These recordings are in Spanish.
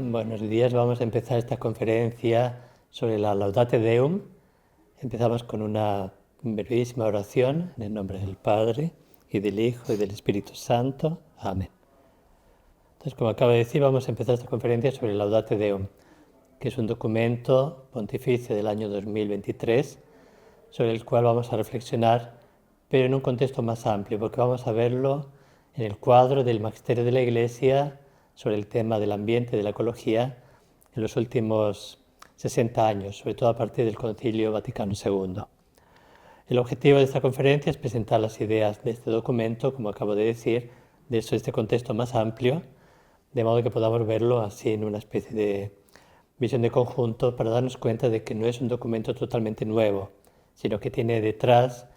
Buenos días, vamos a empezar esta conferencia sobre la Laudate Deum. Empezamos con una brevísima oración en el nombre del Padre, y del Hijo, y del Espíritu Santo. Amén. Entonces, como acabo de decir, vamos a empezar esta conferencia sobre la Laudate Deum, que es un documento pontificio del año 2023, sobre el cual vamos a reflexionar, pero en un contexto más amplio, porque vamos a verlo en el cuadro del Magisterio de la Iglesia sobre el tema del ambiente y de la ecología en los últimos 60 años, sobre todo a partir del Concilio Vaticano II. El objetivo de esta conferencia es presentar las ideas de este documento, como acabo de decir, de este contexto más amplio, de modo que podamos verlo así en una especie de visión de conjunto para darnos cuenta de que no es un documento totalmente nuevo, sino que tiene detrás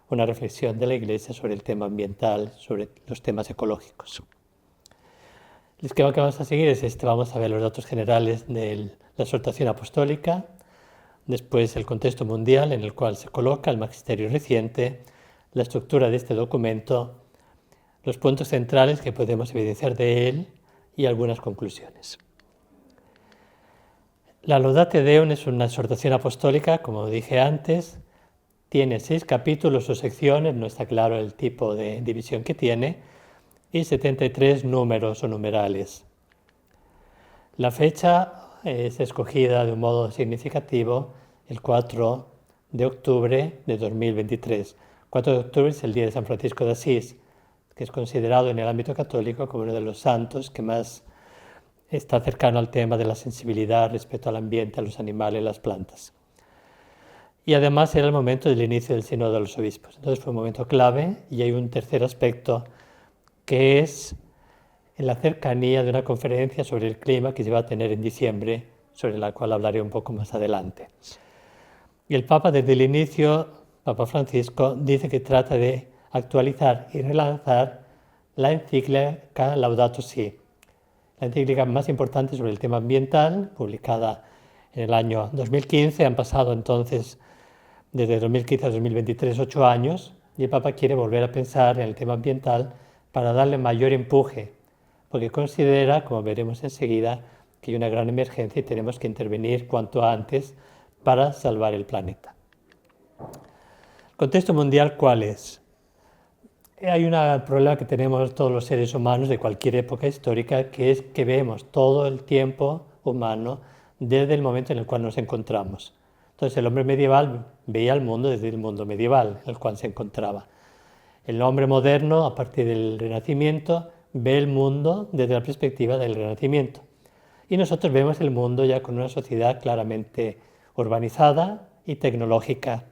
una reflexión de la Iglesia sobre el tema ambiental, sobre los temas ecológicos. El esquema que vamos a seguir es este. Vamos a ver los datos generales de la exhortación apostólica, después el contexto mundial en el cual se coloca el magisterio reciente, la estructura de este documento, los puntos centrales que podemos evidenciar de él y algunas conclusiones. La Laudate Deum es una exhortación apostólica, como dije antes, tiene 6 capítulos o secciones, no está claro el tipo de división que tiene, y 73 números o numerales. La fecha es escogida de un modo significativo el 4 de octubre de 2023. 4 de octubre es el día de San Francisco de Asís, que es considerado en el ámbito católico como uno de los santos que más está cercano al tema de la sensibilidad respecto al ambiente, a los animales, las plantas. Y además era el momento del inicio del Sínodo de los Obispos. Entonces fue un momento clave, y hay un tercer aspecto que es en la cercanía de una conferencia sobre el clima que se va a tener en diciembre, sobre la cual hablaré un poco más adelante. Y el Papa, desde el inicio, Papa Francisco, dice que trata de actualizar y relanzar la encíclica Laudato Si, la encíclica más importante sobre el tema ambiental, publicada en el año 2015. Han pasado entonces, desde 2015 a 2023, 8 años, y el Papa quiere volver a pensar en el tema ambiental para darle mayor empuje, porque considera, como veremos enseguida, que hay una gran emergencia y tenemos que intervenir cuanto antes para salvar el planeta. ¿El contexto mundial cuál es? Hay un problema que tenemos todos los seres humanos de cualquier época histórica, que es que vemos todo el tiempo humano desde el momento en el cual nos encontramos. Entonces el hombre medieval veía el mundo desde el mundo medieval en el cual se encontraba. El hombre moderno, a partir del Renacimiento, ve el mundo desde la perspectiva del Renacimiento. Y nosotros vemos el mundo ya con una sociedad claramente urbanizada y tecnológica.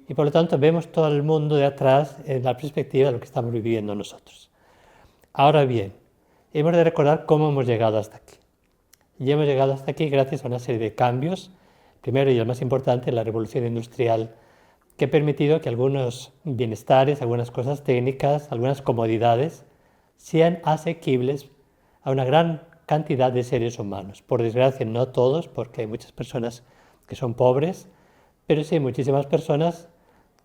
Y por lo tanto vemos todo el mundo de atrás en la perspectiva de lo que estamos viviendo nosotros. Ahora bien, hemos de recordar cómo hemos llegado hasta aquí. Y hemos llegado hasta aquí gracias a una serie de cambios. Primero, y el más importante, la revolución industrial, que ha permitido que algunos bienestares, algunas cosas técnicas, algunas comodidades sean asequibles a una gran cantidad de seres humanos. Por desgracia, no todos, porque hay muchas personas que son pobres, pero sí muchísimas personas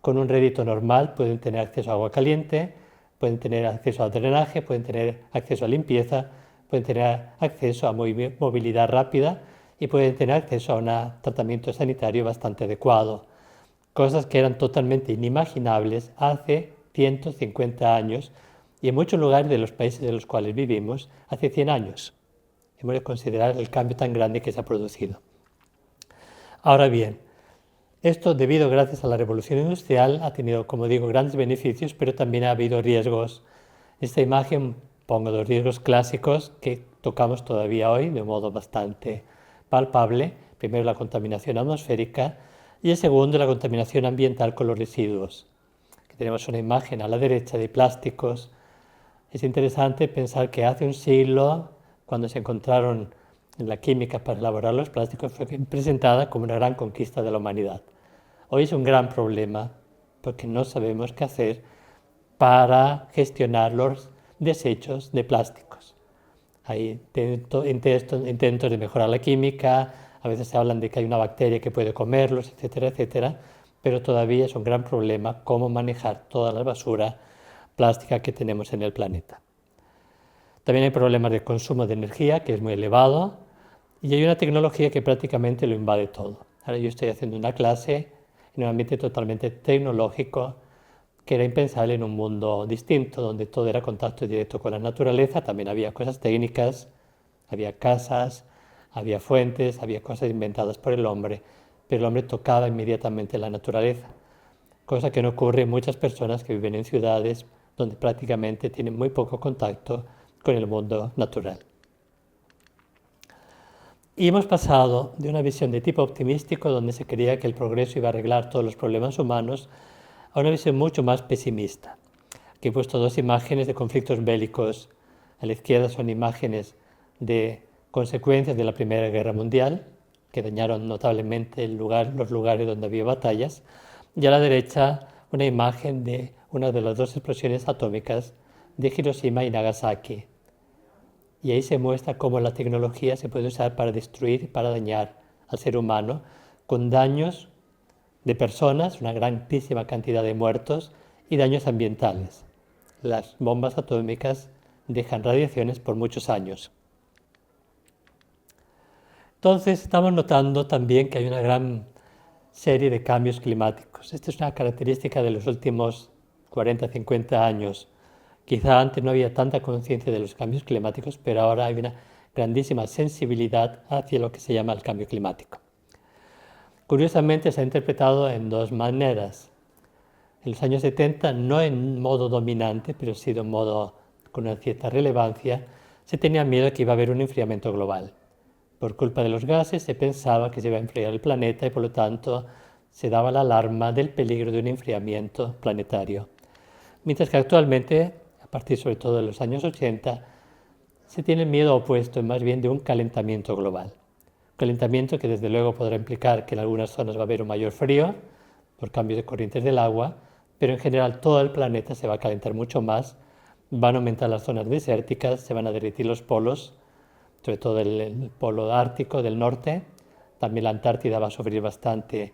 con un rédito normal pueden tener acceso a agua caliente, pueden tener acceso a drenaje, pueden tener acceso a limpieza, pueden tener acceso a movilidad rápida y pueden tener acceso a un tratamiento sanitario bastante adecuado. Cosas que eran totalmente inimaginables hace 150 años y en muchos lugares de los países en los cuales vivimos hace 100 años. Hemos de considerar el cambio tan grande que se ha producido. Ahora bien, esto, gracias a la revolución industrial, ha tenido, como digo, grandes beneficios, pero también ha habido riesgos. En esta imagen pongo los riesgos clásicos que tocamos todavía hoy de modo bastante palpable. Primero, la contaminación atmosférica, y el segundo, la contaminación ambiental con los residuos. Aquí tenemos una imagen a la derecha de plásticos. Es interesante pensar que hace un siglo, cuando se encontraron la química para elaborar los plásticos, fue presentada como una gran conquista de la humanidad. Hoy es un gran problema porque no sabemos qué hacer para gestionar los desechos de plásticos. Hay intentos de mejorar la química, a veces se hablan de que hay una bacteria que puede comerlos, etcétera, etcétera, pero todavía es un gran problema cómo manejar toda la basura plástica que tenemos en el planeta. También hay problemas de consumo de energía, que es muy elevado. Y hay una tecnología que prácticamente lo invade todo. Ahora yo estoy haciendo una clase en un ambiente totalmente tecnológico, que era impensable en un mundo distinto, donde todo era contacto directo con la naturaleza. También había cosas técnicas, había casas, había fuentes, había cosas inventadas por el hombre, pero el hombre tocaba inmediatamente la naturaleza, cosa que no ocurre en muchas personas que viven en ciudades donde prácticamente tienen muy poco contacto con el mundo natural. Y hemos pasado de una visión de tipo optimístico, donde se creía que el progreso iba a arreglar todos los problemas humanos, a una visión mucho más pesimista. Aquí he puesto dos imágenes de conflictos bélicos. A la izquierda son imágenes de consecuencias de la Primera Guerra Mundial, que dañaron notablemente los lugares donde había batallas, y a la derecha una imagen de una de las dos explosiones atómicas de Hiroshima y Nagasaki. Y ahí se muestra cómo la tecnología se puede usar para destruir, para dañar al ser humano, con daños de personas, una grandísima cantidad de muertos, y daños ambientales. Las bombas atómicas dejan radiaciones por muchos años. Entonces estamos notando también que hay una gran serie de cambios climáticos. Esta es una característica de los últimos 40-50 años. Quizá antes no había tanta conciencia de los cambios climáticos, pero ahora hay una grandísima sensibilidad hacia lo que se llama el cambio climático. Curiosamente se ha interpretado en dos maneras. En los años 70, no en modo dominante, pero sí de un modo con una cierta relevancia, se tenía miedo de que iba a haber un enfriamiento global. Por culpa de los gases se pensaba que se iba a enfriar el planeta y por lo tanto se daba la alarma del peligro de un enfriamiento planetario. Mientras que actualmente, a partir sobre todo de los años 80, se tiene el miedo opuesto, más bien de un calentamiento global. Un calentamiento que desde luego podrá implicar que en algunas zonas va a haber un mayor frío por cambios de corrientes del agua, pero en general todo el planeta se va a calentar mucho más, van a aumentar las zonas desérticas, se van a derretir los polos, sobre todo el polo ártico del norte, también la Antártida va a sufrir bastante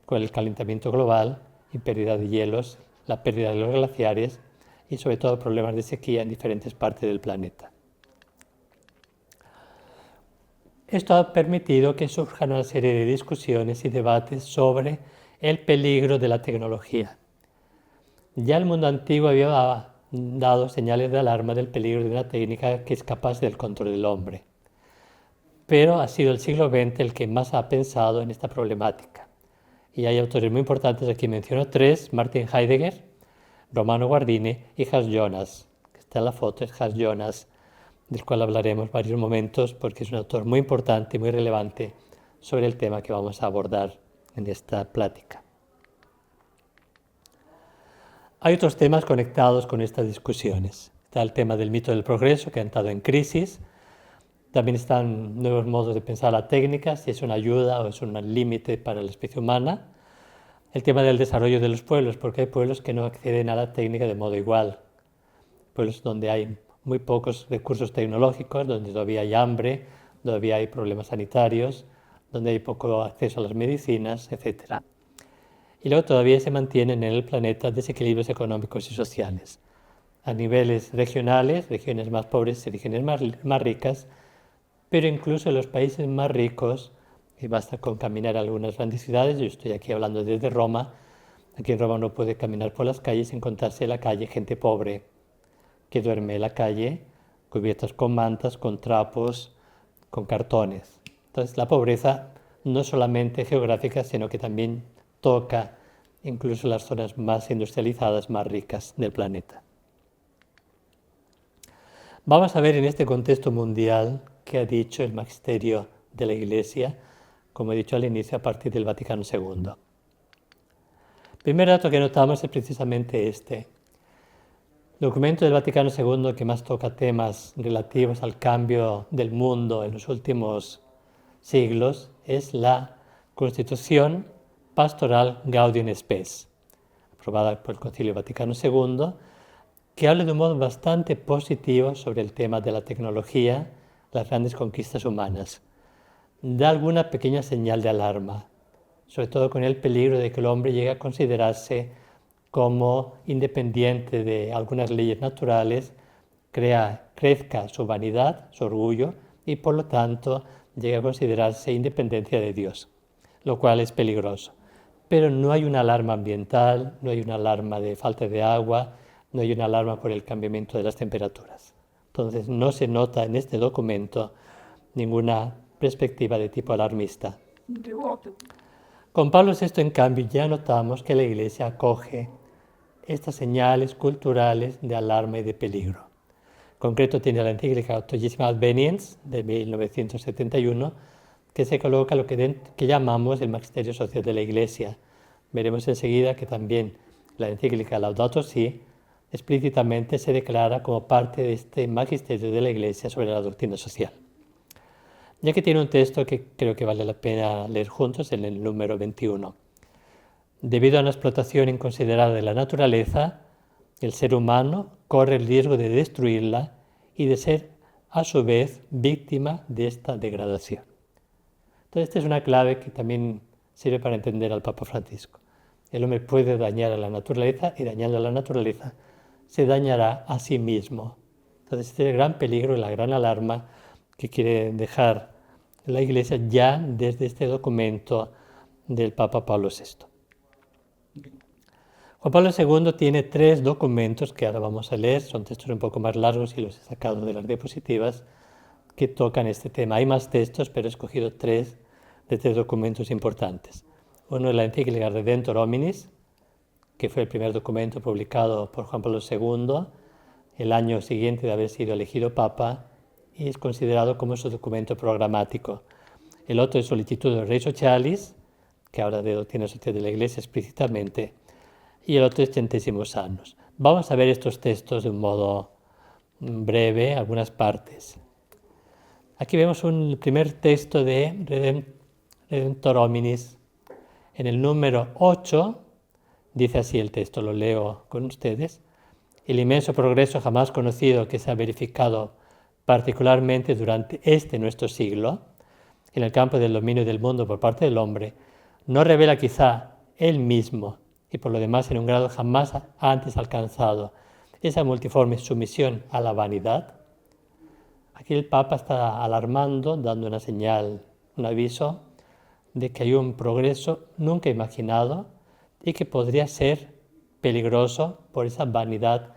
con el calentamiento global y pérdida de hielos, la pérdida de los glaciares y sobre todo problemas de sequía en diferentes partes del planeta. Esto ha permitido que surjan una serie de discusiones y debates sobre el peligro de la tecnología. Ya el mundo antiguo había dado señales de alarma del peligro de una técnica que es capaz del control del hombre. Pero ha sido el siglo XX el que más ha pensado en esta problemática. Y hay autores muy importantes, aquí menciono tres: Martin Heidegger, Romano Guardini y Hans Jonas. Está en la foto, es Hans Jonas, del cual hablaremos varios momentos porque es un autor muy importante y muy relevante sobre el tema que vamos a abordar en esta plática. Hay otros temas conectados con estas discusiones. Está el tema del mito del progreso, que ha entrado en crisis. También están nuevos modos de pensar la técnica, si es una ayuda o es un límite para la especie humana. El tema del desarrollo de los pueblos, porque hay pueblos que no acceden a la técnica de modo igual. Pueblos donde hay muy pocos recursos tecnológicos, donde todavía hay hambre, todavía hay problemas sanitarios, donde hay poco acceso a las medicinas, etc. Y luego todavía se mantienen en el planeta desequilibrios económicos y sociales. A niveles regionales, regiones más pobres y regiones más ricas, pero incluso en los países más ricos, y basta con caminar a algunas grandes ciudades, yo estoy aquí hablando desde Roma, aquí en Roma uno puede caminar por las calles y encontrarse en la calle gente pobre, que duerme en la calle, cubiertas con mantas, con trapos, con cartones. Entonces la pobreza no es solamente geográfica, sino que también toca incluso las zonas más industrializadas, más ricas del planeta. Vamos a ver en este contexto mundial qué ha dicho el magisterio de la Iglesia, como he dicho al inicio, a partir del Vaticano II. El primer dato que notamos es precisamente este. El documento del Vaticano II que más toca temas relativos al cambio del mundo en los últimos siglos es la Constitución Pastoral Gaudium Spes, aprobada por el Concilio Vaticano II, que habla de un modo bastante positivo sobre el tema de la tecnología, las grandes conquistas humanas. Da alguna pequeña señal de alarma, sobre todo con el peligro de que el hombre llegue a considerarse como independiente de algunas leyes naturales, crezca su vanidad, su orgullo, y por lo tanto llega a considerarse independencia de Dios, lo cual es peligroso. Pero no hay una alarma ambiental, no hay una alarma de falta de agua, no hay una alarma por el cambiamiento de las temperaturas. Entonces no se nota en este documento ninguna perspectiva de tipo alarmista. Con Pablo VI, en cambio, ya notamos que la Iglesia acoge estas señales culturales de alarma y de peligro. En concreto tiene la encíclica Octogesima Adveniens de 1971, que se coloca lo que llamamos el magisterio social de la Iglesia. Veremos enseguida que también la encíclica Laudato Si explícitamente se declara como parte de este magisterio de la Iglesia sobre la doctrina social. Ya que tiene un texto que creo que vale la pena leer juntos, en el número 21. Debido a una explotación inconsiderada de la naturaleza, el ser humano corre el riesgo de destruirla y de ser, a su vez, víctima de esta degradación. Entonces, esta es una clave que también sirve para entender al Papa Francisco. El hombre puede dañar a la naturaleza y dañando a la naturaleza se dañará a sí mismo. Entonces, este es el gran peligro y la gran alarma que quiere dejar la Iglesia ya desde este documento del Papa Pablo VI. Juan Pablo II tiene 3 documentos que ahora vamos a leer, son textos un poco más largos y los he sacado de las diapositivas, que tocan este tema. Hay más textos, pero he escogido 3 de 3 documentos importantes. Uno es la encíclica Redemptor Hominis, que fue el primer documento publicado por Juan Pablo II el año siguiente de haber sido elegido Papa, y es considerado como su documento programático. El otro es Solicitudo Rei Socialis, que habla de doctrina social de la Iglesia explícitamente, y el otro es Centésimos Annos. Vamos a ver estos textos de un modo breve, algunas partes. Aquí vemos un primer texto de Redemptor Hominis. En el número 8, dice así el texto, lo leo con ustedes. El inmenso progreso jamás conocido que se ha verificado particularmente durante este nuestro siglo, en el campo del dominio del mundo por parte del hombre, no revela quizá él mismo, y por lo demás en un grado jamás antes alcanzado, esa multiforme sumisión a la vanidad. Aquí el Papa está alarmando, dando una señal, un aviso, de que hay un progreso nunca imaginado y que podría ser peligroso por esa vanidad.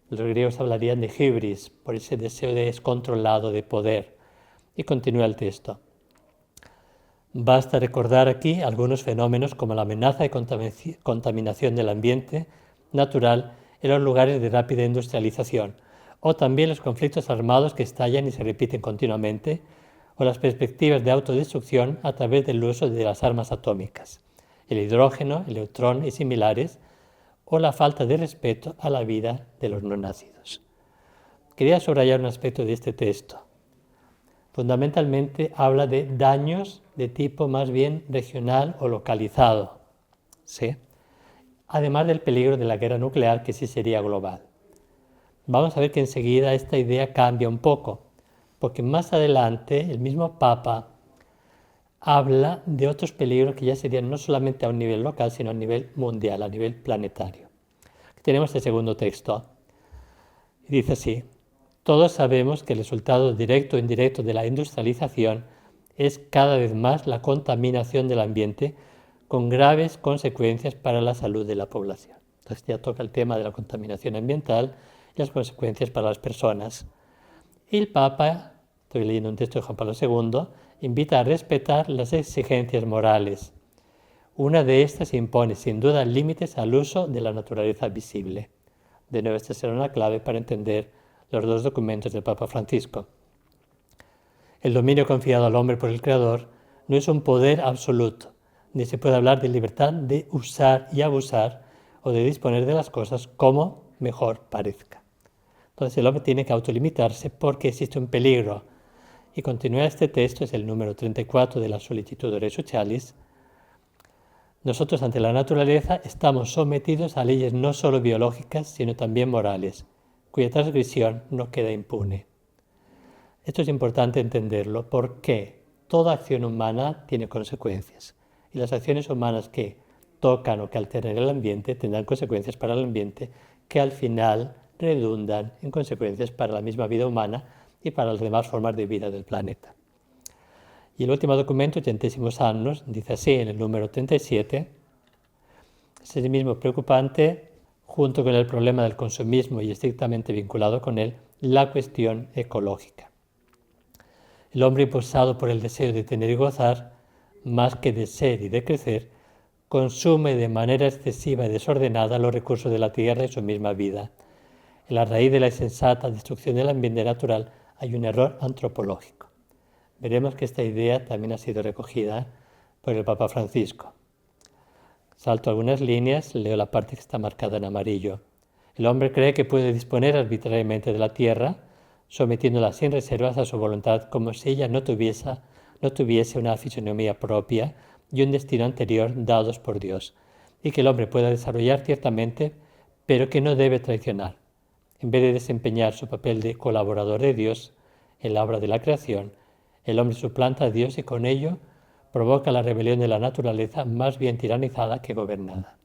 Los griegos hablarían de hybris, por ese deseo descontrolado de poder. Y continúa el texto. Basta recordar aquí algunos fenómenos como la amenaza de contaminación del ambiente natural en los lugares de rápida industrialización, o también los conflictos armados que estallan y se repiten continuamente, o las perspectivas de autodestrucción a través del uso de las armas atómicas, el hidrógeno, el neutrón y similares, o la falta de respeto a la vida de los no nacidos. Quería subrayar un aspecto de este texto. Fundamentalmente habla de daños de tipo más bien regional o localizado, ¿sí? Además del peligro de la guerra nuclear, que sí sería global. Vamos a ver que enseguida esta idea cambia un poco, porque más adelante el mismo Papa habla de otros peligros que ya serían no solamente a un nivel local, sino a nivel mundial, a nivel planetario. Aquí tenemos el segundo texto. Y dice así: todos sabemos que el resultado directo o indirecto de la industrialización es cada vez más la contaminación del ambiente, con graves consecuencias para la salud de la población. Entonces ya toca el tema de la contaminación ambiental y las consecuencias para las personas. Y el Papa, estoy leyendo un texto de Juan Pablo II, invita a respetar las exigencias morales. Una de estas impone sin duda límites al uso de la naturaleza visible. De nuevo, esta será una clave para entender los 2 documentos del Papa Francisco. El dominio confiado al hombre por el Creador no es un poder absoluto, ni se puede hablar de libertad de usar y abusar o de disponer de las cosas como mejor parezca. Entonces el hombre tiene que autolimitarse porque existe un peligro. Y continúa este texto, es el número 34 de la Solicitudo Rei Socialis. Nosotros ante la naturaleza estamos sometidos a leyes no solo biológicas, sino también morales, cuya transgresión no queda impune. Esto es importante entenderlo porque toda acción humana tiene consecuencias. Y las acciones humanas que tocan o que alteran el ambiente tendrán consecuencias para el ambiente que al final redundan en consecuencias para la misma vida humana y para las demás formas de vida del planeta. Y el último documento, Centésimos Annos, dice así en el número 37, es el mismo preocupante, junto con el problema del consumismo y estrictamente vinculado con él, la cuestión ecológica. El hombre impulsado por el deseo de tener y gozar, más que de ser y de crecer, consume de manera excesiva y desordenada los recursos de la tierra y su misma vida. En la raíz de la insensata destrucción del ambiente natural hay un error antropológico. Veremos que esta idea también ha sido recogida por el Papa Francisco. Salto algunas líneas, leo la parte que está marcada en amarillo. El hombre cree que puede disponer arbitrariamente de la tierra, sometiéndola sin reservas a su voluntad, como si ella no tuviese una fisonomía propia y un destino anterior dados por Dios, y que el hombre pueda desarrollar ciertamente, pero que no debe traicionar. En vez de desempeñar su papel de colaborador de Dios en la obra de la creación, el hombre suplanta a Dios y con ello provoca la rebelión de la naturaleza más bien tiranizada que gobernada.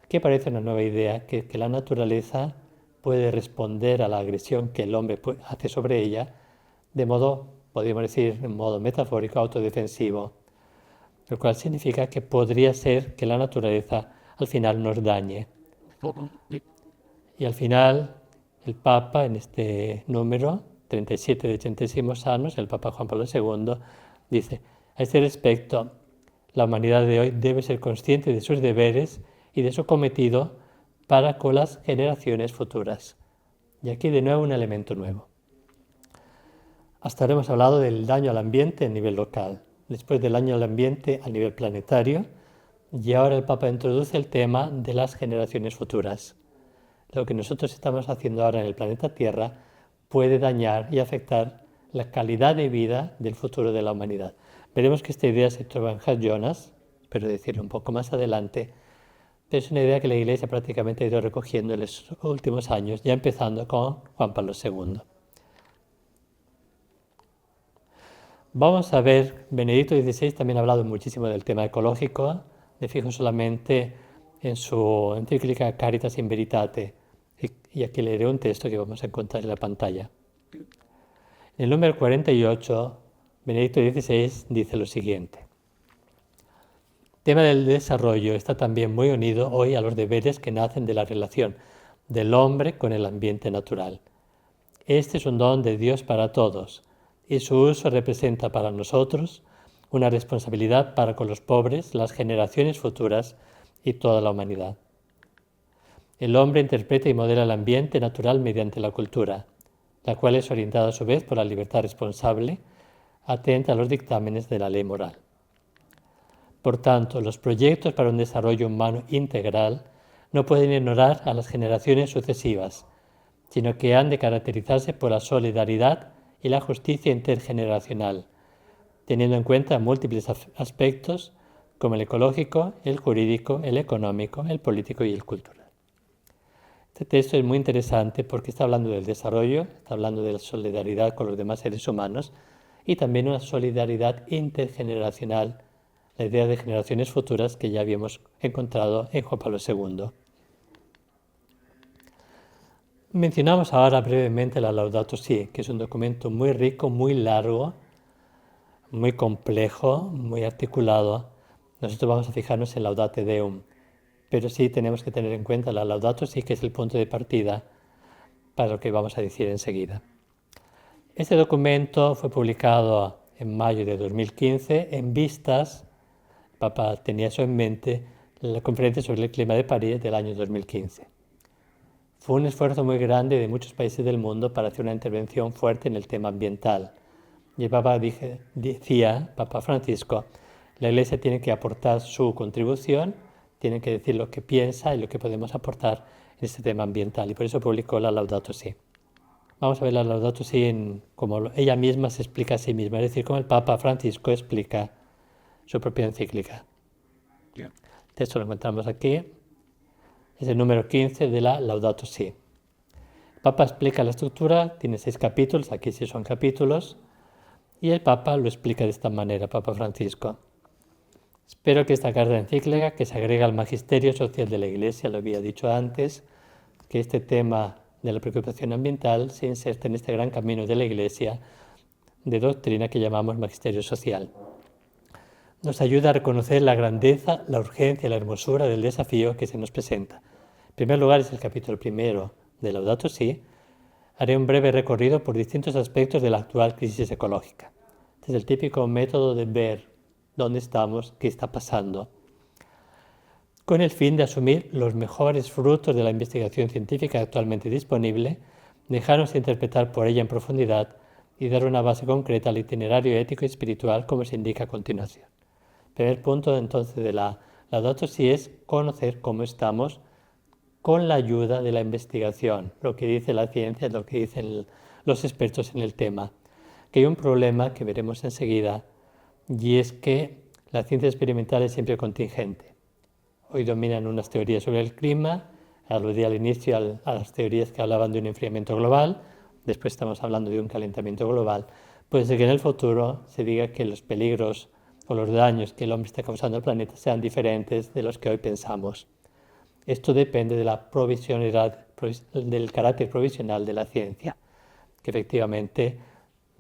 Aquí aparece una nueva idea, que la naturaleza puede responder a la agresión que el hombre hace sobre ella de modo, podríamos decir, en modo metafórico, autodefensivo, lo cual significa que podría ser que la naturaleza al final nos dañe. Y al final, el Papa, en este número 37 de Centésimos Annos, el Papa Juan Pablo II, dice: a este respecto, la humanidad de hoy debe ser consciente de sus deberes y de su cometido para con las generaciones futuras. Y aquí de nuevo un elemento nuevo. Hasta ahora hemos hablado del daño al ambiente a nivel local, después del daño al ambiente a nivel planetario, y ahora el Papa introduce el tema de las generaciones futuras. Lo que nosotros estamos haciendo ahora en el planeta Tierra puede dañar y afectar la calidad de vida del futuro de la humanidad. Veremos que esta idea se trova en Hal Jonas, pero decirlo un poco más adelante, pero es una idea que la Iglesia prácticamente ha ido recogiendo en los últimos años, ya empezando con Juan Pablo II. Vamos a ver, Benedicto XVI también ha hablado muchísimo del tema ecológico, me fijo solamente en su encíclica Caritas in Veritate, y aquí leeré un texto que vamos a encontrar en la pantalla. En el número 48, Benedicto XVI dice lo siguiente: el tema del desarrollo está también muy unido hoy a los deberes que nacen de la relación del hombre con el ambiente natural. Este es un don de Dios para todos, y su uso representa para nosotros una responsabilidad para con los pobres, las generaciones futuras y toda la humanidad. El hombre interpreta y modela el ambiente natural mediante la cultura, la cual es orientada a su vez por la libertad responsable, atenta a los dictámenes de la ley moral. Por tanto, los proyectos para un desarrollo humano integral no pueden ignorar a las generaciones sucesivas, sino que han de caracterizarse por la solidaridad y la justicia intergeneracional, teniendo en cuenta múltiples aspectos como el ecológico, el jurídico, el económico, el político y el cultural. Este texto es muy interesante porque está hablando del desarrollo, está hablando de la solidaridad con los demás seres humanos y también una solidaridad intergeneracional, la idea de generaciones futuras que ya habíamos encontrado en Juan Pablo II. Mencionamos ahora brevemente la Laudato Si, que es un documento muy rico, muy largo, muy complejo, muy articulado. Nosotros vamos a fijarnos en Laudate Deum, pero sí tenemos que tener en cuenta la Laudato Si, que es el punto de partida para lo que vamos a decir enseguida. Este documento fue publicado en mayo de 2015 en vistas, el Papa tenía eso en mente, en la conferencia sobre el clima de París del año 2015. Fue un esfuerzo muy grande de muchos países del mundo para hacer una intervención fuerte en el tema ambiental. Y el Papa decía, Papa Francisco, la Iglesia tiene que aportar su contribución, tiene que decir lo que piensa y lo que podemos aportar en este tema ambiental. Y por eso publicó la Laudato Si. Vamos a ver la Laudato Si como ella misma se explica a sí misma, es decir, como el Papa Francisco explica su propia encíclica. El texto lo encontramos aquí. Es el número 15 de la Laudato Si. El Papa explica la estructura, tiene 6 capítulos, aquí sí son capítulos, y el Papa lo explica de esta manera, Papa Francisco. Espero que esta carta encíclica, que se agrega al magisterio social de la Iglesia, lo había dicho antes, que este tema de la preocupación ambiental se inserta en este gran camino de la Iglesia de doctrina que llamamos magisterio social. Nos ayuda a reconocer la grandeza, la urgencia, la hermosura del desafío que se nos presenta. En primer lugar es el capítulo primero de Laudato Si. Haré un breve recorrido por distintos aspectos de la actual crisis ecológica. Este es el típico método de ver dónde estamos, qué está pasando, con el fin de asumir los mejores frutos de la investigación científica actualmente disponible, dejarnos interpretar por ella en profundidad y dar una base concreta al itinerario ético y espiritual como se indica a continuación. El primer punto entonces de la Laudato Si es conocer cómo estamos con la ayuda de la investigación, lo que dice la ciencia, lo que dicen los expertos en el tema. Que hay un problema que veremos enseguida, y es que la ciencia experimental es siempre contingente. Hoy dominan unas teorías sobre el clima, aludí al inicio a las teorías que hablaban de un enfriamiento global, después estamos hablando de un calentamiento global. Puede ser que en el futuro se diga que los peligros o los daños que el hombre está causando al planeta sean diferentes de los que hoy pensamos. Esto depende de la provisionalidad, del carácter provisional de la ciencia, que efectivamente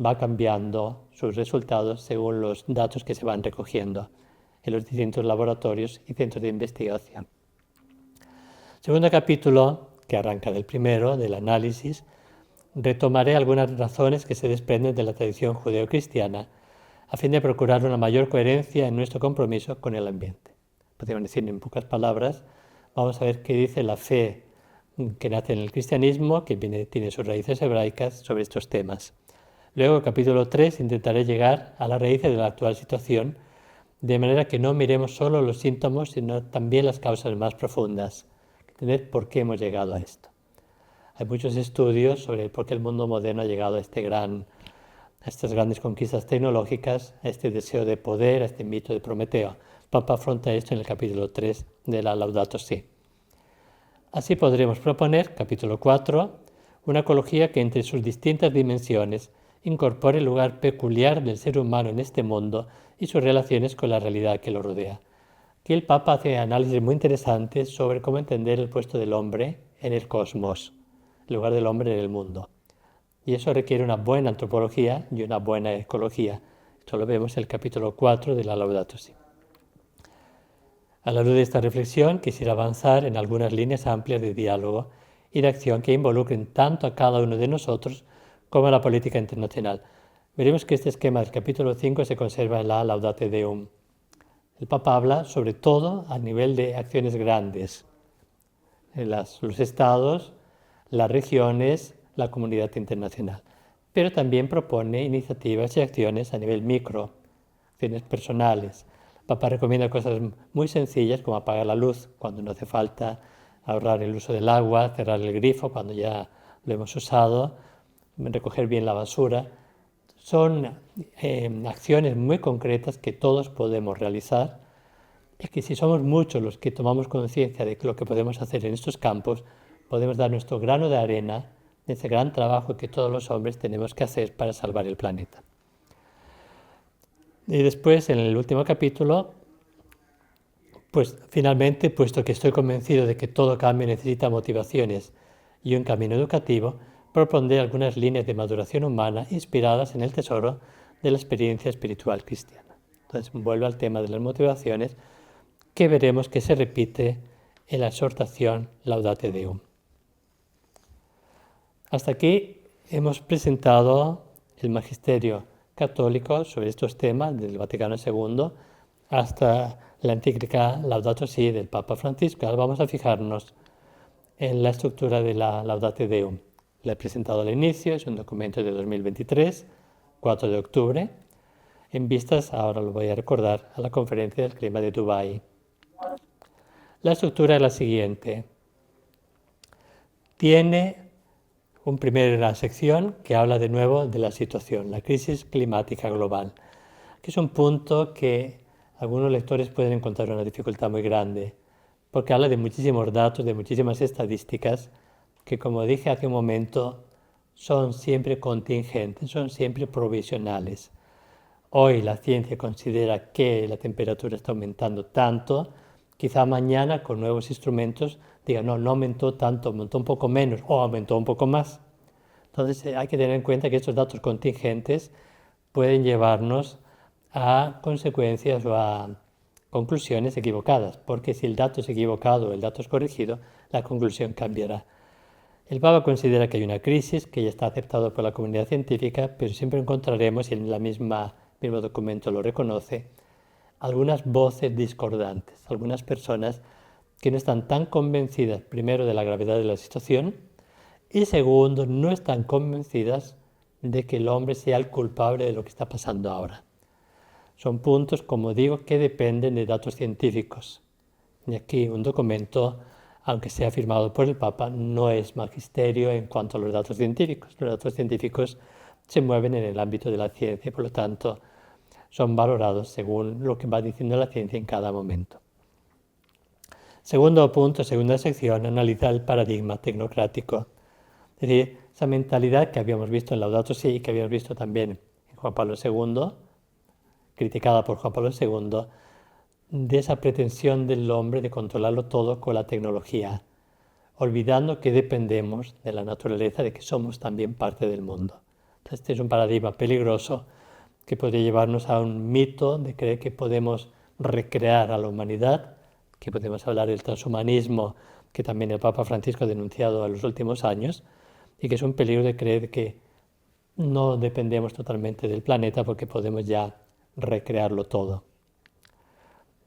va cambiando sus resultados según los datos que se van recogiendo en los distintos laboratorios y centros de investigación. Segundo capítulo, que arranca del primero, del análisis, retomaré algunas razones que se desprenden de la tradición judeocristiana a fin de procurar una mayor coherencia en nuestro compromiso con el ambiente. Podríamos decir en pocas palabras, vamos a ver qué dice la fe que nace en el cristianismo, que tiene sus raíces hebraicas, sobre estos temas. Luego, capítulo 3, intentaré llegar a las raíces de la actual situación, de manera que no miremos solo los síntomas, sino también las causas más profundas, entender por qué hemos llegado a esto. Hay muchos estudios sobre por qué el mundo moderno ha llegado a estas grandes conquistas tecnológicas, a este deseo de poder, a este mito de Prometeo. El Papa afronta esto en el capítulo 3 de la Laudato Si. Así podremos proponer, capítulo 4, una ecología que entre sus distintas dimensiones incorpore el lugar peculiar del ser humano en este mundo y sus relaciones con la realidad que lo rodea. Aquí el Papa hace análisis muy interesantes sobre cómo entender el puesto del hombre en el cosmos, el lugar del hombre en el mundo. Y eso requiere una buena antropología y una buena ecología. Esto lo vemos en el capítulo 4 de la Laudato Si. A la luz de esta reflexión, quisiera avanzar en algunas líneas amplias de diálogo y de acción que involucren tanto a cada uno de nosotros como a la política internacional. Veremos que este esquema del capítulo 5 se conserva en la Laudate Deum. El Papa habla sobre todo a nivel de acciones grandes, en los estados, las regiones, la comunidad internacional. Pero también propone iniciativas y acciones a nivel micro, acciones personales. El Papa recomienda cosas muy sencillas como apagar la luz cuando no hace falta, ahorrar el uso del agua, cerrar el grifo cuando ya lo hemos usado, recoger bien la basura. Son acciones muy concretas que todos podemos realizar y que si somos muchos los que tomamos conciencia de lo que podemos hacer en estos campos, podemos dar nuestro grano de arena en ese gran trabajo que todos los hombres tenemos que hacer para salvar el planeta. Y después, en el último capítulo, pues finalmente, puesto que estoy convencido de que todo cambio necesita motivaciones y un camino educativo, propondré algunas líneas de maduración humana inspiradas en el tesoro de la experiencia espiritual cristiana. Entonces, vuelvo al tema de las motivaciones, que veremos que se repite en la exhortación Laudate Deum. Hasta aquí hemos presentado el magisterio católico sobre estos temas del Vaticano II hasta la encíclica Laudato Si del Papa Francisco. Ahora vamos a fijarnos en la estructura de la Laudate Deum. La he presentado al inicio, es un documento de 2023, 4 de octubre, en vistas, ahora lo voy a recordar, a la Conferencia del Clima de Dubái. La estructura es la siguiente. Tiene una primera sección que habla de nuevo de la situación, la crisis climática global, que es un punto que algunos lectores pueden encontrar una dificultad muy grande, porque habla de muchísimos datos, de muchísimas estadísticas, que como dije hace un momento, son siempre contingentes, son siempre provisionales. Hoy la ciencia considera que la temperatura está aumentando tanto, quizá mañana con nuevos instrumentos diga no aumentó tanto, aumentó un poco menos o aumentó un poco más. Entonces hay que tener en cuenta que estos datos contingentes pueden llevarnos a consecuencias o a conclusiones equivocadas, porque si el dato es equivocado o el dato es corregido, la conclusión cambiará. El Papa considera que hay una crisis que ya está aceptada por la comunidad científica, pero siempre encontraremos, y en el mismo documento lo reconoce, algunas voces discordantes, algunas personas que no están tan convencidas, primero, de la gravedad de la situación y segundo, no están convencidas de que el hombre sea el culpable de lo que está pasando ahora. Son puntos, como digo, que dependen de datos científicos. Y aquí un documento, aunque sea firmado por el Papa, no es magisterio en cuanto a los datos científicos. Los datos científicos se mueven en el ámbito de la ciencia y, por lo tanto, son valorados según lo que va diciendo la ciencia en cada momento. Segundo punto, segunda sección, analiza el paradigma tecnocrático. Es decir, esa mentalidad que habíamos visto en Laudato Si y que habíamos visto también en Juan Pablo II, criticada por Juan Pablo II, de esa pretensión del hombre de controlarlo todo con la tecnología, olvidando que dependemos de la naturaleza, de que somos también parte del mundo. Entonces, este es un paradigma peligroso que podría llevarnos a un mito de creer que podemos recrear a la humanidad, que podemos hablar del transhumanismo, que también el Papa Francisco ha denunciado en los últimos años, y que es un peligro de creer que no dependemos totalmente del planeta porque podemos ya recrearlo todo.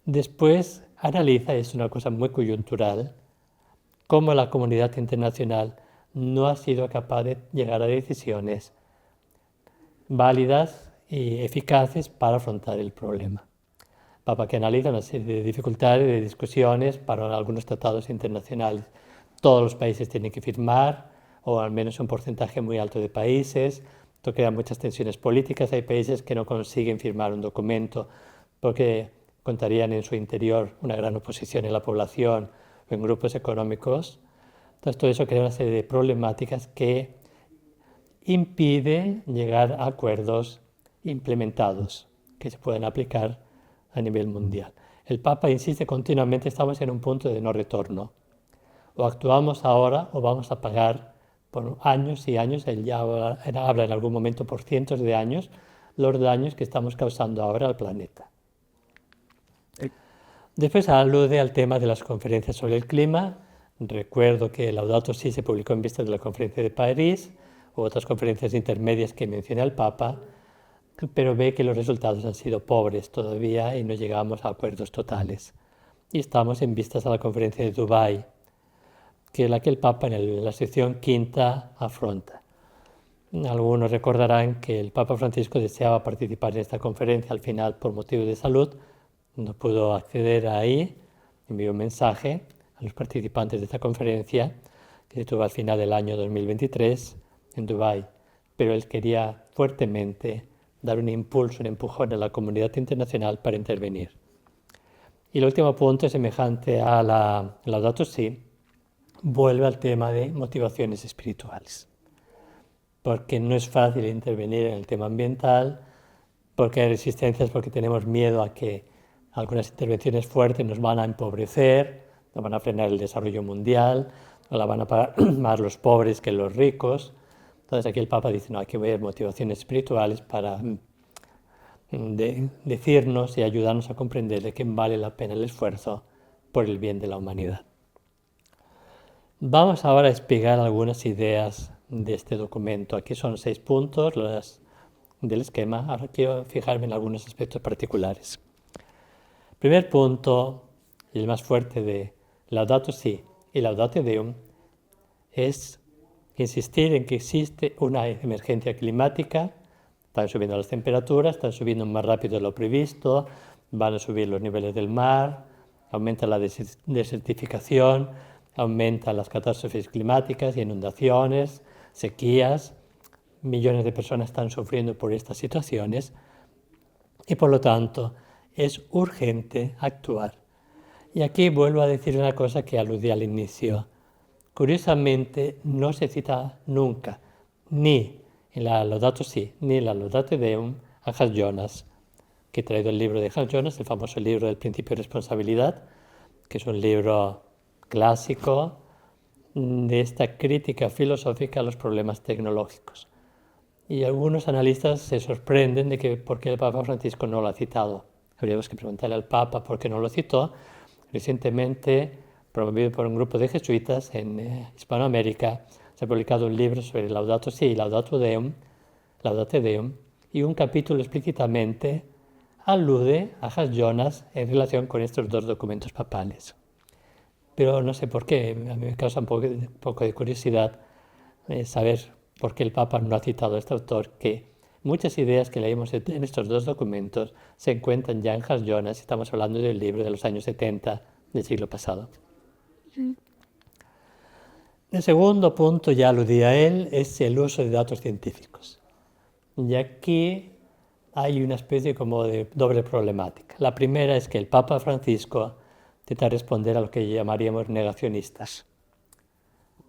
Después analiza, es una cosa muy coyuntural, cómo la comunidad internacional no ha sido capaz de llegar a decisiones válidas y eficaces para afrontar el problema. Papa que analiza una serie de dificultades, de discusiones para algunos tratados internacionales. Todos los países tienen que firmar, o al menos un porcentaje muy alto de países. Esto crea muchas tensiones políticas. Hay países que no consiguen firmar un documento porque contarían en su interior una gran oposición en la población o en grupos económicos. Entonces todo eso crea una serie de problemáticas que impide llegar a acuerdos implementados que se pueden aplicar a nivel mundial. El Papa insiste continuamente, estamos en un punto de no retorno. O actuamos ahora o vamos a pagar por años y años, él ya habla en algún momento por cientos de años, los daños que estamos causando ahora al planeta. Después alude al tema de las conferencias sobre el clima. Recuerdo que Laudato Si se publicó en vista de la conferencia de París, u otras conferencias intermedias que menciona el Papa, pero ve que los resultados han sido pobres todavía y no llegamos a acuerdos totales. Y estamos en vistas a la conferencia de Dubái, que es la que el Papa en la sección quinta afronta. Algunos recordarán que el Papa Francisco deseaba participar en esta conferencia, al final por motivos de salud no pudo acceder ahí, envió un mensaje a los participantes de esta conferencia que se tuvo al final del año 2023 en Dubái, pero él quería fuertemente dar un impulso, un empujón a la comunidad internacional para intervenir. Y el último punto, semejante a la Laudato Si, vuelve al tema de motivaciones espirituales. Porque no es fácil intervenir en el tema ambiental, porque hay resistencias, porque tenemos miedo a que algunas intervenciones fuertes nos van a empobrecer, nos van a frenar el desarrollo mundial, no la van a pagar más los pobres que los ricos. Entonces aquí el Papa dice, no, hay que ver motivaciones espirituales para decirnos y ayudarnos a comprender de que vale la pena el esfuerzo por el bien de la humanidad. Vamos ahora a explicar algunas ideas de este documento. Aquí son 6 puntos del esquema. Ahora quiero fijarme en algunos aspectos particulares. Primer punto, y el más fuerte de Laudato Si y Laudate Deum, es insistir en que existe una emergencia climática. Están subiendo las temperaturas, están subiendo más rápido de lo previsto, van a subir los niveles del mar, aumenta la desertificación, aumentan las catástrofes climáticas y inundaciones, sequías. Millones de personas están sufriendo por estas situaciones y por lo tanto es urgente actuar. Y aquí vuelvo a decir una cosa que aludí al inicio. Curiosamente no se cita nunca, ni en la Laudato Si, ni en la Laudate Deum, a Hans Jonas, que he traído el libro de Hans Jonas, el famoso libro del principio de responsabilidad, que es un libro clásico de esta crítica filosófica a los problemas tecnológicos. y algunos analistas se sorprenden de que por qué el Papa Francisco no lo ha citado. Habríamos que preguntarle al Papa por qué no lo citó. Recientemente, promovido por un grupo de jesuitas en Hispanoamérica, se ha publicado un libro sobre Laudato Si y Laudate Deum, y un capítulo explícitamente alude a Has Jonas en relación con estos dos documentos papales. Pero no sé por qué, a mí me causa un poco de curiosidad saber por qué el Papa no ha citado a este autor, que muchas ideas que leímos en estos dos documentos se encuentran ya en Has Jonas, estamos hablando del libro de los años 70 del siglo pasado. El segundo punto, ya aludí a él, es el uso de datos científicos. Y aquí hay una especie como de doble problemática. La primera es que el Papa Francisco intenta responder a lo que llamaríamos negacionistas.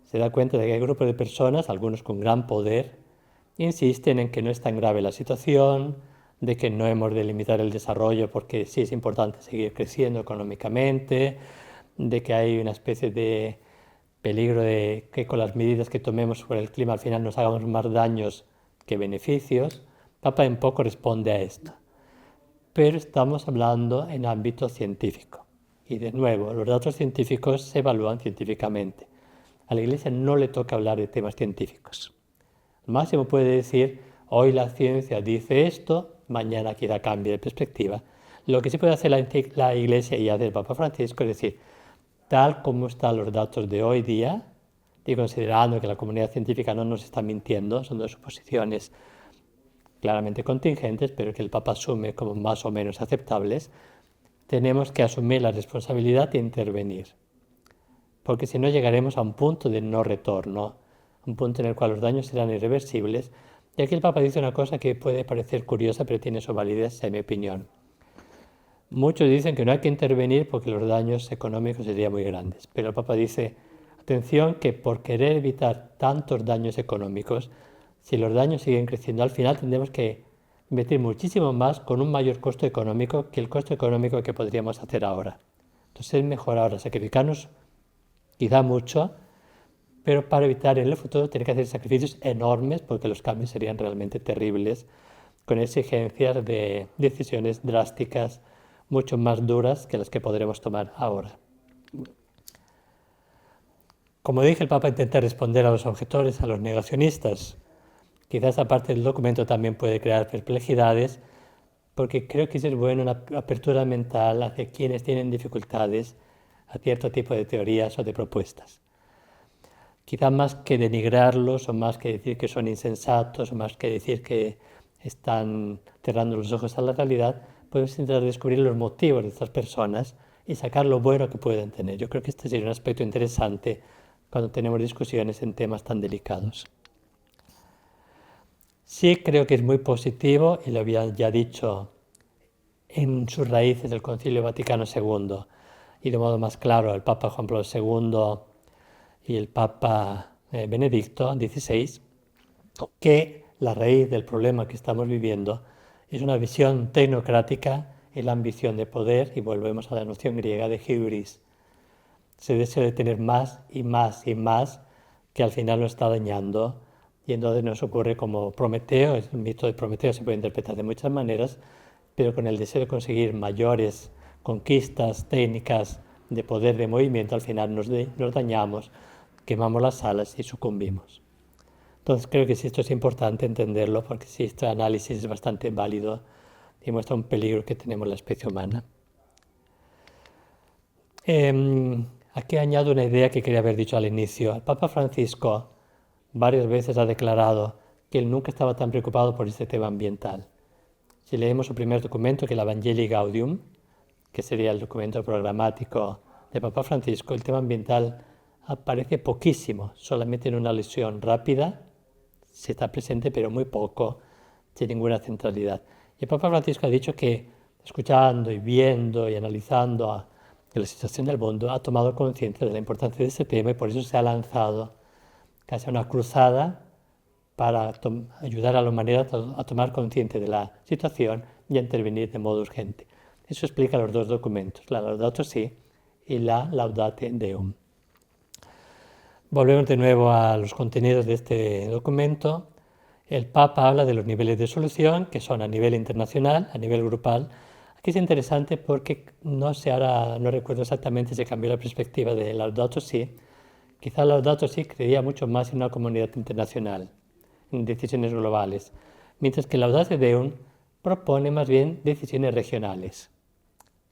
Se da cuenta de que hay grupos de personas, algunos con gran poder, insisten en que no es tan grave la situación, de que no hemos de limitar el desarrollo porque sí es importante seguir creciendo económicamente, de que hay una especie de peligro de que con las medidas que tomemos sobre el clima al final nos hagamos más daños que beneficios. Papa en poco responde a esto. Pero estamos hablando en ámbito científico. Y de nuevo, los datos científicos se evalúan científicamente. A la Iglesia no le toca hablar de temas científicos. Al máximo puede decir, hoy la ciencia dice esto, mañana quizá cambie de perspectiva. Lo que sí puede hacer la Iglesia y hace el Papa Francisco es decir, tal como están los datos de hoy día, y considerando que la comunidad científica no nos está mintiendo, son dos suposiciones claramente contingentes, pero que el Papa asume como más o menos aceptables, tenemos que asumir la responsabilidad de intervenir. Porque si no llegaremos a un punto de no retorno, un punto en el cual los daños serán irreversibles. Y aquí el Papa dice una cosa que puede parecer curiosa, pero tiene su validez, en mi opinión. Muchos dicen que no hay que intervenir porque los daños económicos serían muy grandes. Pero el Papa dice, atención, que por querer evitar tantos daños económicos, si los daños siguen creciendo, al final tendremos que invertir muchísimo más con un mayor costo económico que el costo económico que podríamos hacer ahora. Entonces es mejor ahora sacrificarnos quizá mucho, pero para evitar en el futuro tener que hacer sacrificios enormes porque los cambios serían realmente terribles, con exigencias de decisiones drásticas mucho más duras que las que podremos tomar ahora. Como dije, el Papa intenta responder a los objetores, a los negacionistas. Quizás esta parte del documento también puede crear perplejidades, porque creo que es bueno una apertura mental hacia quienes tienen dificultades a cierto tipo de teorías o de propuestas. Quizá más que denigrarlos, o más que decir que son insensatos, o más que decir que están cerrando los ojos a la realidad, podemos intentar descubrir los motivos de estas personas y sacar lo bueno que pueden tener. Yo creo que este sería un aspecto interesante cuando tenemos discusiones en temas tan delicados. Sí creo que es muy positivo, y lo había ya dicho en sus raíces del Concilio Vaticano II, y de modo más claro el Papa Juan Pablo II y el Papa Benedicto XVI, que la raíz del problema que estamos viviendo es una visión tecnocrática y la ambición de poder, y volvemos a la noción griega de hybris, ese deseo de tener más y más y más, que al final nos está dañando. Y entonces nos ocurre como Prometeo, el mito de Prometeo se puede interpretar de muchas maneras, pero con el deseo de conseguir mayores conquistas técnicas de poder de movimiento, al final nos dañamos, quemamos las alas y sucumbimos. Entonces creo que sí, esto es importante entenderlo, porque sí, este análisis es bastante válido y muestra un peligro que tenemos la especie humana. Aquí añado una idea que quería haber dicho al inicio. El Papa Francisco varias veces ha declarado que él nunca estaba tan preocupado por este tema ambiental. Si leemos su primer documento, que es el Evangelii Gaudium, que sería el documento programático de Papa Francisco, el tema ambiental aparece poquísimo, solamente en una alusión rápida, se está presente pero muy poco, sin ninguna centralidad. Y el Papa Francisco ha dicho que, escuchando y viendo y analizando la situación del mundo, ha tomado conciencia de la importancia de este tema y por eso se ha lanzado casi una cruzada para ayudar a la humanidad a tomar conciencia de la situación y a intervenir de modo urgente. Eso explica los dos documentos, la Laudato Si y la Laudate Deum. Volvemos de nuevo a los contenidos de este documento. el Papa habla de los niveles de solución, que son a nivel internacional, a nivel grupal. Aquí es interesante porque no sé ahora, no recuerdo exactamente si cambió la perspectiva de Laudato Si. Quizá Laudato Si creía mucho más en una comunidad internacional, en decisiones globales, mientras que Laudato Deum propone más bien decisiones regionales,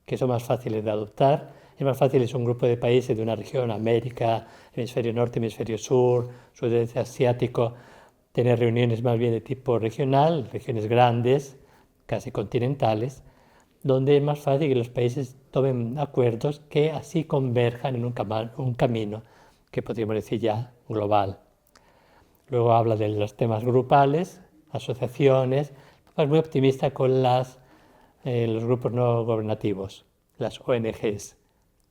que son más fáciles de adoptar. Es más fácil, es un grupo de países de una región, América, hemisferio norte, hemisferio sur, sudeste asiático, tener reuniones más bien de tipo regional, regiones grandes, casi continentales, donde es más fácil que los países tomen acuerdos que así converjan en un camino que podríamos decir ya global. Luego habla de los temas grupales, asociaciones. Es muy optimista con los grupos no gobernativos, las ONGs.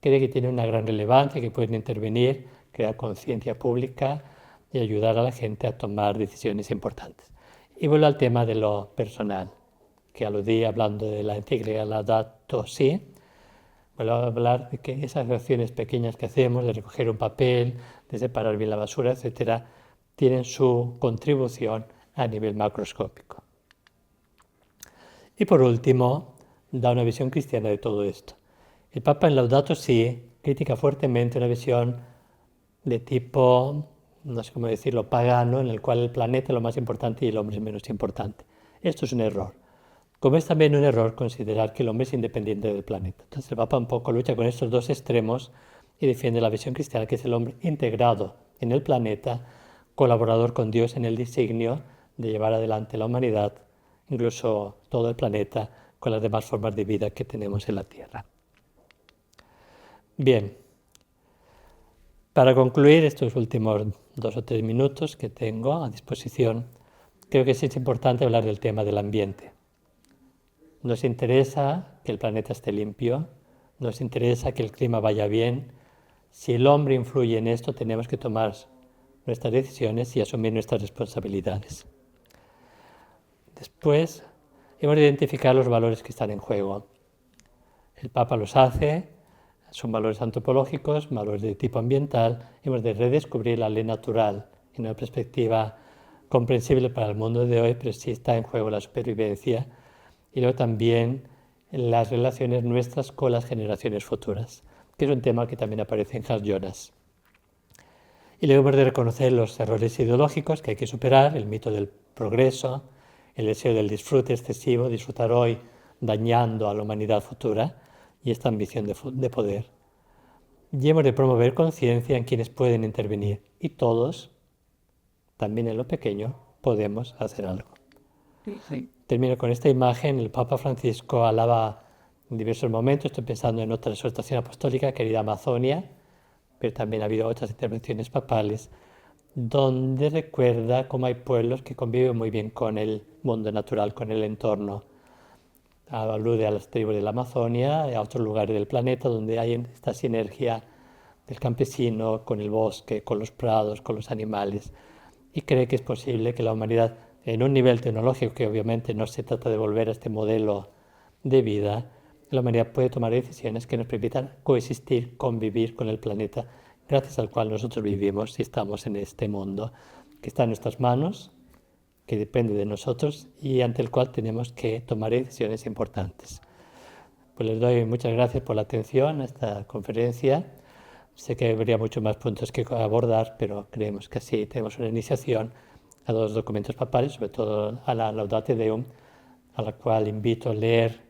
Cree que tienen una gran relevancia, que pueden intervenir, crear conciencia pública y ayudar a la gente a tomar decisiones importantes. Y vuelvo al tema de lo personal, que aludí hablando de la encíclica Laudato Si. Vuelvo a hablar de que esas acciones pequeñas que hacemos, de recoger un papel, de separar bien la basura, etcétera, tienen su contribución a nivel macroscópico. Y por último, da una visión cristiana de todo esto. El Papa en Laudato Si critica fuertemente una visión de tipo, no sé cómo decirlo, pagano, en el cual el planeta es lo más importante y el hombre es menos importante. Esto es un error. Como es también un error considerar que el hombre es independiente del planeta. Entonces el Papa un poco lucha con estos dos extremos y defiende la visión cristiana, que es el hombre integrado en el planeta, colaborador con Dios en el designio de llevar adelante la humanidad, incluso todo el planeta, con las demás formas de vida que tenemos en la Tierra. Bien, para concluir estos últimos 2 o 3 minutos que tengo a disposición, creo que sí es importante hablar del tema del ambiente. Nos interesa que el planeta esté limpio, nos interesa que el clima vaya bien. Si el hombre influye en esto, tenemos que tomar nuestras decisiones y asumir nuestras responsabilidades. Después, hemos de identificar los valores que están en juego. El Papa los hace, son valores antropológicos, valores de tipo ambiental. Hemos de redescubrir la ley natural en una perspectiva comprensible para el mundo de hoy, pero sí está en juego la supervivencia. Y luego también las relaciones nuestras con las generaciones futuras, que es un tema que también aparece en Hans Jonas. Y luego hemos de reconocer los errores ideológicos que hay que superar, el mito del progreso, el deseo del disfrute excesivo, disfrutar hoy dañando a la humanidad futura, y esta ambición de poder. Y hemos de promover conciencia en quienes pueden intervenir, y todos, también en lo pequeño, podemos hacer algo. Sí. Termino con esta imagen. El Papa Francisco alaba en diversos momentos, estoy pensando en otra exhortación apostólica, querida Amazonia, pero también ha habido otras intervenciones papales, donde recuerda cómo hay pueblos que conviven muy bien con el mundo natural, con el entorno. Alude a las tribus de la Amazonia y a otros lugares del planeta donde hay esta sinergia del campesino con el bosque, con los prados, con los animales, y cree que es posible que la humanidad, en un nivel tecnológico que obviamente no se trata de volver a este modelo de vida, la humanidad puede tomar decisiones que nos permitan coexistir, convivir con el planeta, gracias al cual nosotros vivimos y estamos en este mundo, que está en nuestras manos, que depende de nosotros y ante el cual tenemos que tomar decisiones importantes. Pues les doy muchas gracias por la atención a esta conferencia. Sé que habría muchos más puntos que abordar, pero creemos que así tenemos una iniciación a los documentos papales, sobre todo a la Laudato Deum, a la cual invito a leer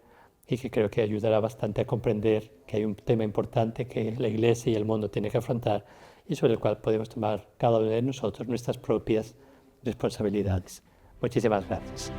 y que creo que ayudará bastante a comprender que hay un tema importante que la Iglesia y el mundo tienen que afrontar y sobre el cual podemos tomar cada uno de nosotros nuestras propias responsabilidades. Muchísimas gracias.